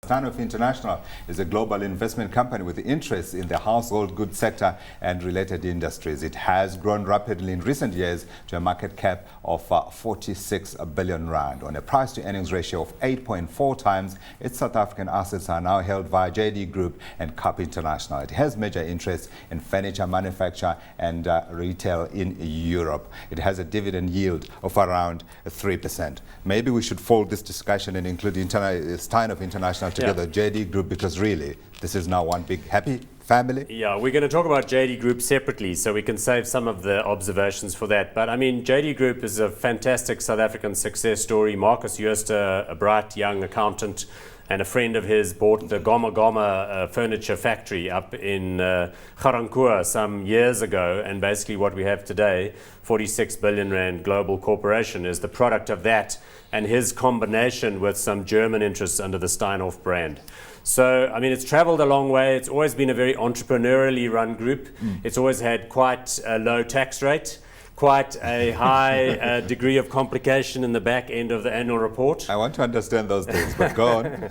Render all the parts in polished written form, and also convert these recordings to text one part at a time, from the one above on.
Steinhoff International is a global investment company with interests in the household goods sector and related industries. It has grown rapidly in recent years to a market cap of 46 billion rand. On a price-to-earnings ratio of 8.4 times, its South African assets are now held via JD Group and Cap International. It has major interests in furniture manufacture and retail in Europe. It has a dividend yield of around 3%. Maybe we should fold this discussion and include Steinhoff International together, JD Group, because really this is now one big happy family. Yeah, we're going to talk about JD Group separately, so we can save some of the observations for that. But I mean, JD Group is a fantastic South African success story. Marcus Jooste, a bright young accountant, and a friend of his bought the Goma Goma furniture factory up in Ga some years ago, and basically what we have today, 46 billion rand global corporation, is the product of that and his combination with some German interests under the Steinhoff brand. So, I mean, it's traveled a long way. It's always been a very entrepreneurially run group. It's always had quite a low tax rate, quite a high degree of complication in the back end of the annual report. I want to understand those things, but go on.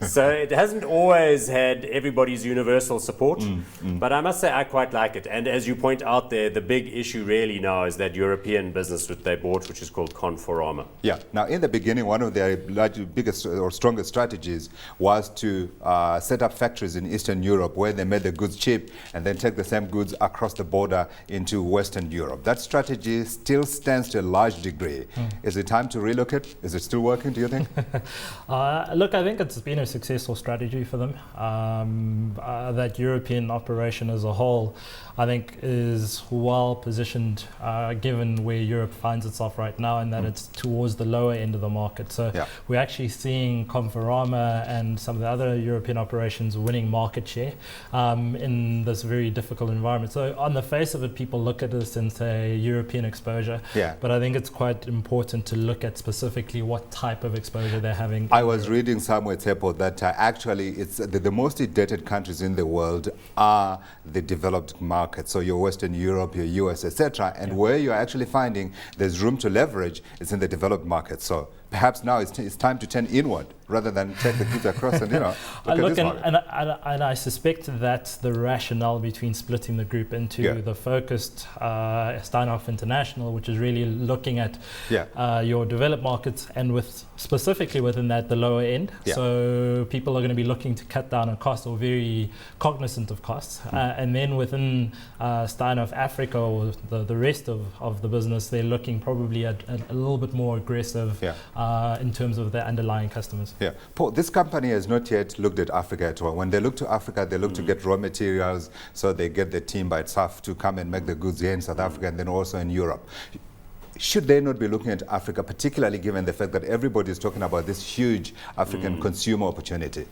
So it hasn't always had everybody's universal support, but I must say I quite like it. And as you point out there, the big issue really now is that European business that they bought, which is called Conforama. Yeah. Now, in the beginning, one of their biggest or strongest strategies was to set up factories in Eastern Europe where they made the goods cheap and then take the same goods across the border into Western Europe. That strategy still stands to a large degree. Is it time to relook it? Is it still working, do you think? Look, I think it's been a successful strategy for them. That European operation as a whole, I think, is well positioned given where Europe finds itself right now, and that it's towards the lower end of the market. So we're actually seeing Conforama and some of the other European operations winning market share in this very difficult environment. So on the face of it, people look at this and say European exposure, but I think it's quite important to look at specifically what type of exposure they're having. I was reading somewhere, Tshepo, that actually it's the most indebted countries in the world are the developed markets. So your Western Europe, your US, etc. And where you're actually finding there's room to leverage is in the developed markets. So perhaps now it's time to turn inward rather than take the goods across and, and I suspect that's the rationale between splitting the group into the focused Steinhoff International, which is really looking at your developed markets, and with specifically within that the lower end. So people are going to be looking to cut down on costs, or very cognizant of costs. And then within Steinhoff Africa, or the rest of the business, they're looking probably at a little bit more aggressive in terms of their underlying customers. Yeah, Paul, this company has not yet looked at Africa at all. When they look to Africa, they look to get raw materials, so they get the team by itself to come and make the goods here in South Africa and then also in Europe. Should they not be looking at Africa, particularly given the fact that everybody is talking about this huge African consumer opportunity?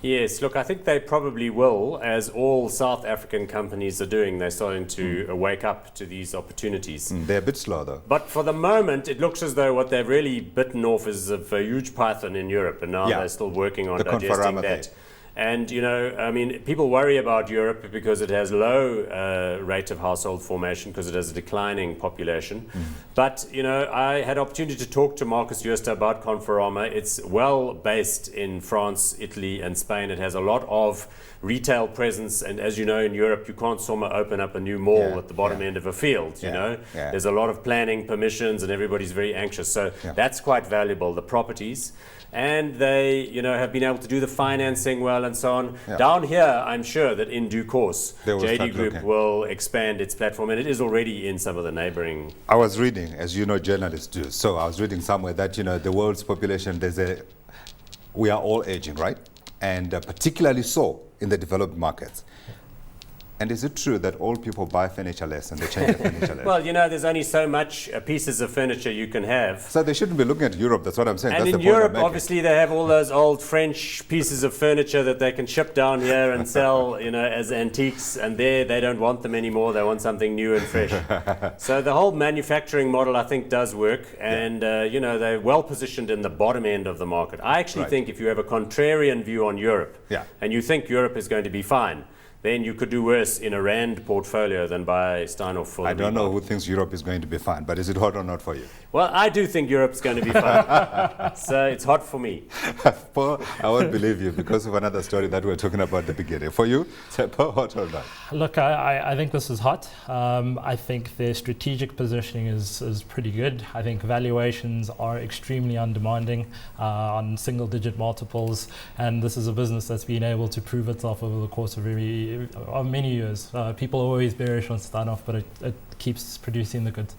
Yes, look, I think they probably will, as all South African companies are doing. They're starting to wake up to these opportunities. They're a bit slow, though. But for the moment, it looks as though what they've really bitten off is a huge python in Europe, and now they're still working on digesting that. And, you know, I mean, people worry about Europe because it has low rate of household formation, because it has a declining population. But, you know, I had opportunity to talk to Marcus Jooste about Conforama. It's well based in France, Italy and Spain. It has a lot of retail presence. And as you know, in Europe, you can't open up a new mall at the bottom end of a field, you know. There's a lot of planning permissions and everybody's very anxious. So that's quite valuable, the properties. And they, you know, have been able to do the financing well and so on. Down here, I'm sure that in due course, JD Group will expand its platform, and it is already in some of the neighboring. I was reading, as you know, journalists do. So I was reading somewhere that, you know, the world's population, we are all aging, right? And particularly so in the developed markets. And is it true that old people buy furniture less and they change their furniture less? Well, you know, there's only so much pieces of furniture you can have. So they shouldn't be looking at Europe, that's what I'm saying. And that's in Europe, obviously, they have all those old French pieces of furniture that they can ship down here and sell, you know, as antiques. And there, they don't want them anymore. They want something new and fresh. So the whole manufacturing model, I think, does work. And, you know, they're well positioned in the bottom end of the market. I actually think if you have a contrarian view on Europe and you think Europe is going to be fine, then you could do worse in a rand portfolio than buy Steinhoff for the I don't know rebound. who thinks Europe is going to be fine, but is it hot or not for you? Well, I do think Europe's going to be fine. So it's hot for me. Paul, I won't believe you because of another story that we were talking about at the beginning. For you, Tshepo, hot or not? Look, I think this is hot. I think their strategic positioning is pretty good. I think valuations are extremely undemanding on single-digit multiples, and this is a business that's been able to prove itself over the course of many years. People are always bearish on Steinhoff, but it keeps producing the goods.